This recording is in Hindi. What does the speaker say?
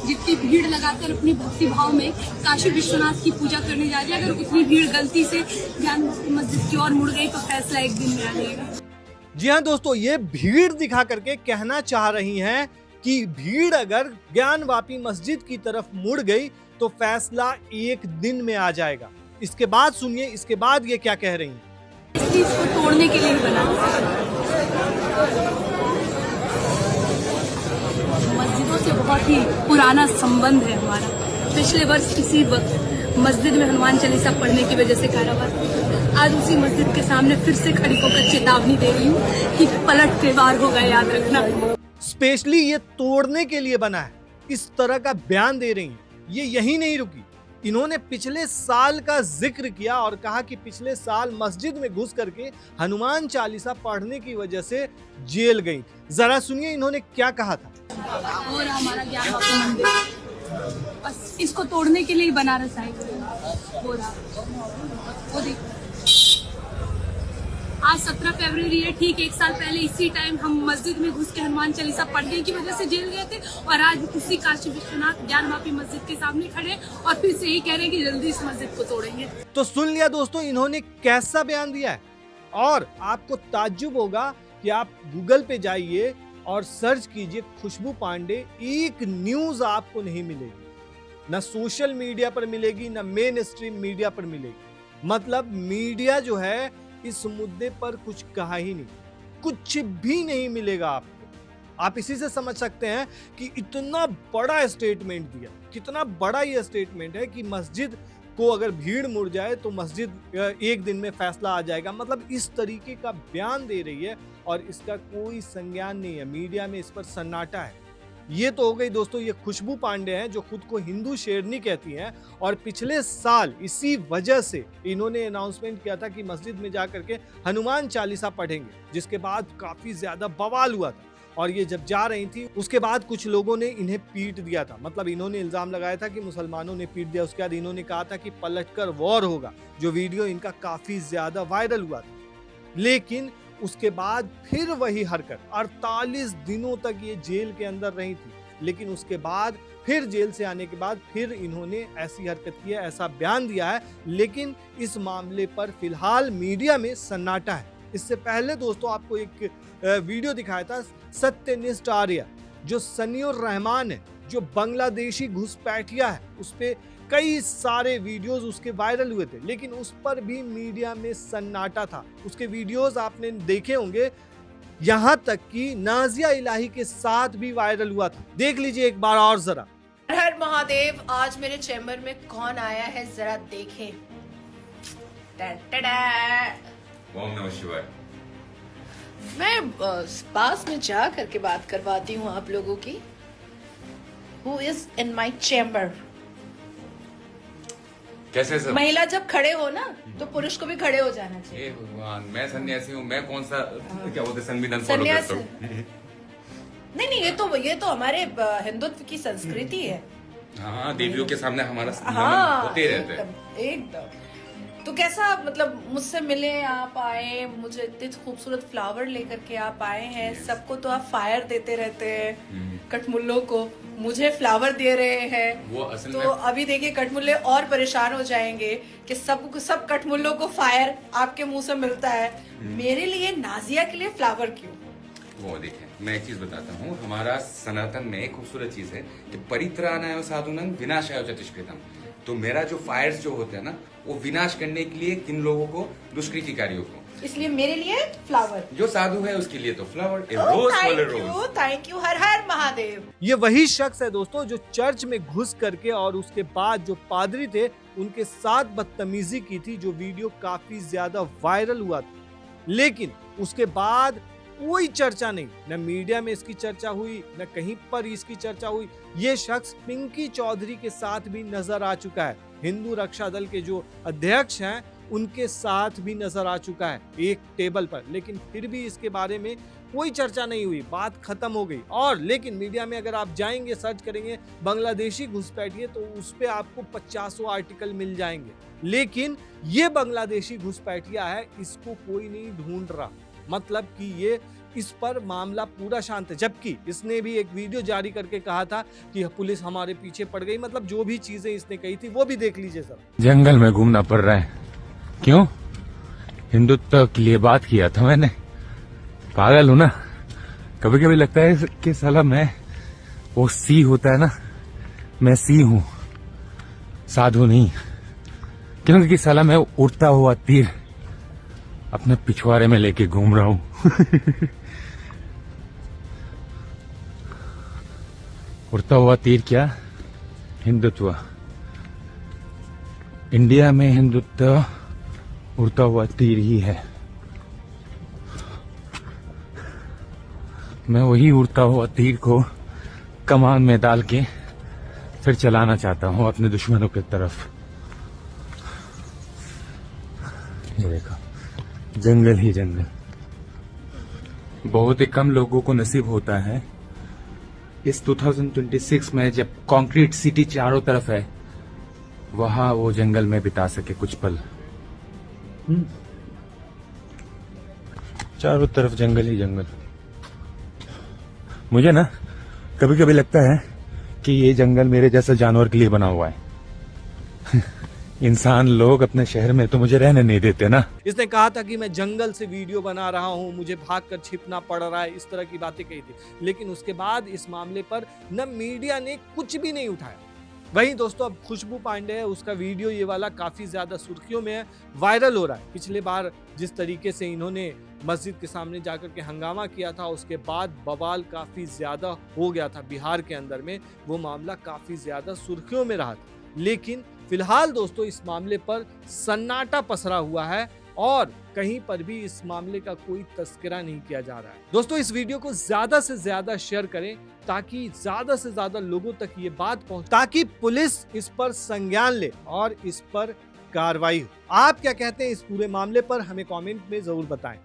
जितनी भीड़ लगाकर अपनी भक्ति भाव में काशी विश्वनाथ की पूजा करने जा रही है, अगर उतनी भीड़ गलती से ज्ञान मस्जिद की ओर मुड़ गई तो फैसला एक दिन में आ जाएगा। जी हाँ दोस्तों, ये भीड़ दिखा करके कहना चाह रही हैं कि भीड़ अगर ज्ञानवापी मस्जिद की तरफ मुड़ गई तो फैसला एक दिन में आ जाएगा। इसके बाद सुनिए, इसके बाद ये क्या कह रही हैं। इस चीज को तोड़ने के लिए ही बना। मस्जिदों से बहुत ही पुराना संबंध है हमारा। पिछले वर्ष इसी वक्त मस्जिद में हनुमान चालीसा पढ़ने की वजह से कारावार। आज उसी मस्जिद के सामने फिर से खड़ी होकर चेतावनी दे रही हूँ कि पलट के वार होगा, याद रखना। स्पेशली ये तोड़ने के लिए बना है, इस तरह का बयान दे रही हैं। ये यही नहीं रुकी, इन्होंने पिछले साल का जिक्र किया और कहा कि पिछले साल मस्जिद में घुस करके हनुमान चालीसा पढ़ने की वजह से जेल गई। जरा सुनिए इन्होंने क्या कहा था। और हमारा ज्ञानवापी मंदिर बस इसको तोड़ने के लिए ही बनारस आए हो रहा। वो देखो, आज 17 फरवरी है, ठीक एक साल पहले इसी टाइम हम मस्जिद में घुस के हनुमान चालीसा पढ़ने की वजह से जेल गए थे और आज उसी काशी विश्वनाथ ज्ञानवापी मस्जिद के सामने खड़े और फिर से यही कह रहे हैं कि जल्दी इस मस्जिद को तोड़ेंगे। तो सुन लिया दोस्तों, इन्होंने कैसा बयान दिया है। और आपको ताज्जुब होगा कि आप गूगल पे जाइए और सर्च कीजिए खुशबू पांडे, एक न्यूज आपको नहीं मिलेगी, ना सोशल मीडिया पर मिलेगी, ना मेन स्ट्रीम मीडिया पर मिलेगी। मतलब मीडिया जो है इस मुद्दे पर कुछ कहा ही नहीं, कुछ भी नहीं मिलेगा आपको। आप इसी से समझ सकते हैं कि इतना बड़ा स्टेटमेंट दिया, कितना बड़ा ये स्टेटमेंट है कि मस्जिद को अगर भीड़ मुड़ जाए तो मस्जिद एक दिन में फैसला आ जाएगा। मतलब इस तरीके का बयान दे रही है और इसका कोई संज्ञान नहीं है। मीडिया में इस पर सन्नाटा है। ये तो हो गई दोस्तों, ये खुशबू पांडे हैं जो खुद को हिंदू शेरनी कहती हैं और पिछले साल इसी वजह से इन्होंने अनाउंसमेंट किया था कि मस्जिद में जाकर के हनुमान चालीसा पढ़ेंगे, जिसके बाद काफी ज्यादा बवाल हुआ था। और ये जब जा रही थी उसके बाद कुछ लोगों ने इन्हें पीट दिया था। मतलब इन्होंने इल्जाम लगाया था कि मुसलमानों ने पीट दिया। उसके बाद इन्होंने कहा था कि पलटकर वॉर होगा, जो वीडियो इनका काफी ज्यादा वायरल हुआ था। लेकिन उसके बाद फिर वही हरकत, 48 दिनों तक ये जेल के अंदर रही थी। लेकिन उसके बाद फिर जेल से आने के बाद फिर इन्होंने ऐसी हरकत की है, ऐसा बयान दिया है। लेकिन इस मामले पर फिलहाल मीडिया में सन्नाटा है। इससे पहले दोस्तों आपको एक वीडियो दिखाया था सत्यनिष्ठ आर्य, जो सनीउर रहमान है, जो बांग्लादेशी घुसपैठिया है, उस पे कई सारे वीडियोस उसके वायरल हुए थे। लेकिन उस पर भी मीडिया में सन्नाटा था। उसके वीडियोस आपने देखे होंगे, यहाँ तक कि नाजिया इलाही के साथ भी वायरल हुआ था। देख लीजिए एक बार और जरा। हर महादेव, आज मेरे चैम्बर में कौन आया है जरा देखें। ओम नमः शिवाय। मैं पास में जा करके बात करवाती हूँ आप लोगों की। Who is in my chamber? कैसे सर? महिला जब खड़े हो ना तो पुरुष को भी खड़े हो जाना चाहिए। हे भगवान, मैं सन्यासी हूँ, मैं कौन सा क्या बोलते संविधान फॉलो करता हूँ? नहीं, ये तो हमारे हिंदुत्व की संस्कृति है। हाँ, देवियों के सामने हमारा हाँ, होते रहते हैं। एकदम। तो कैसा, मतलब मुझसे मिले, आप आए, मुझे इतने खूबसूरत फ्लावर लेकर के आप आए हैं। सबको तो आप फायर देते रहते हैं, कठमुल्लों को मुझे फ्लावर दे रहे हैं। वो असल तो में अभी देखिए कठमुल्ले और परेशान हो जाएंगे कि सब कठमुल्लों को फायर आपके मुंह से मिलता है, मेरे लिए नाजिया के लिए फ्लावर क्यों? वो देखें, मैं एक चीज बताता हूँ। हमारा सनातन में एक खूबसूरत चीज है कि परित्राणाय साधुनां विनाशाय चतुष्कृतम्। तो मेरा जो फायर्स जो होते हैं ना, वो विनाश करने के लिए किन लोगों को, दुष्कृतिकारियों को। इसलिए मेरे लिए फ्लावर, जो साधु है उसके लिए तो flower, rose for rose. Thank you, Har Har Mahadev. ये वही शख्स है दोस्तों जो चर्च में घुस करके और उसके बाद जो पादरी थे उनके साथ बदतमीजी की थी, जो वीडियो काफी ज्यादा वायरल हुआ था। लेकिन उसके बाद कोई चर्चा नहीं, न मीडिया में इसकी चर्चा हुई, न कहीं पर इसकी चर्चा हुई। ये शख्स पिंकी चौधरी के साथ भी नजर आ चुका है, हिंदू रक्षा दल के जो अध्यक्ष हैं उनके साथ भी नजर आ चुका है एक टेबल पर। लेकिन फिर भी इसके बारे में कोई चर्चा नहीं हुई, बात खत्म हो गई। और लेकिन मीडिया में अगर आप जाएंगे, सर्च करेंगे बांग्लादेशी घुसपैठिए, तो उस पे आपको 50 आर्टिकल मिल जाएंगे। लेकिन ये बांग्लादेशी घुसपैठिया है, इसको कोई नहीं ढूंढ रहा। मतलब कि ये इस पर मामला पूरा शांत है। जबकि इसने भी एक वीडियो जारी करके कहा था कि पुलिस हमारे पीछे पड़ गई। मतलब जो भी चीजें इसने कही थी वो भी देख लीजिए सर। जंगल में घूमना पड़ रहा है, क्यों? हिंदुत्व के लिए बात किया था मैंने। पागल हूं ना? कभी कभी लगता है कि साला मैं वो सी होता है ना, मैं सी हूं, साधु नहीं। क्योंकि साला मैं उड़ता हुआ तीर अपने पिछवाड़े में लेके घूम रहा हूं। उड़ता हुआ तीर क्या? हिंदुत्व। इंडिया में हिंदुत्व उड़ता हुआ तीर ही है। मैं वही उड़ता हुआ तीर को कमान में डाल के फिर चलाना चाहता हूं अपने दुश्मनों की तरफ। ये देखो, जंगल ही जंगल। बहुत ही कम लोगों को नसीब होता है इस 2026 में, जब कंक्रीट सिटी चारों तरफ है, वहां वो जंगल में बिता सके कुछ पल। चारों तरफ जंगल ही जंगल। मुझे ना कभी कभी लगता है कि ये जंगल मेरे जैसा जानवर के लिए बना हुआ है। इंसान लोग अपने शहर में तो मुझे रहने नहीं देते ना। इसने कहा था कि मैं जंगल से वीडियो बना रहा हूं, मुझे भागकर छिपना पड़ रहा है, इस तरह की बातें कही थी। लेकिन उसके बाद इस मामले पर न मीडिया ने कुछ भी नहीं उठाया। वहीं दोस्तों अब खुशबू पांडे है, उसका वीडियो ये वाला काफी ज्यादा सुर्खियों में है, वायरल हो रहा है। पिछले बार जिस तरीके से इन्होंने मस्जिद के सामने जाकर के हंगामा किया था, उसके बाद बवाल काफी ज्यादा हो गया था बिहार के अंदर में। वो मामला काफी ज्यादा सुर्खियों में रहा था। लेकिन फिलहाल दोस्तों इस मामले पर सन्नाटा पसरा हुआ है और कहीं पर भी इस मामले का कोई तस्करा नहीं किया जा रहा है। दोस्तों इस वीडियो को ज्यादा से ज्यादा शेयर करें ताकि ज्यादा से ज्यादा लोगों तक ये बात पहुंचे, ताकि पुलिस इस पर संज्ञान ले और इस पर कार्रवाई हो। आप क्या कहते हैं इस पूरे मामले पर? हमें कमेंट में जरूर बताएं।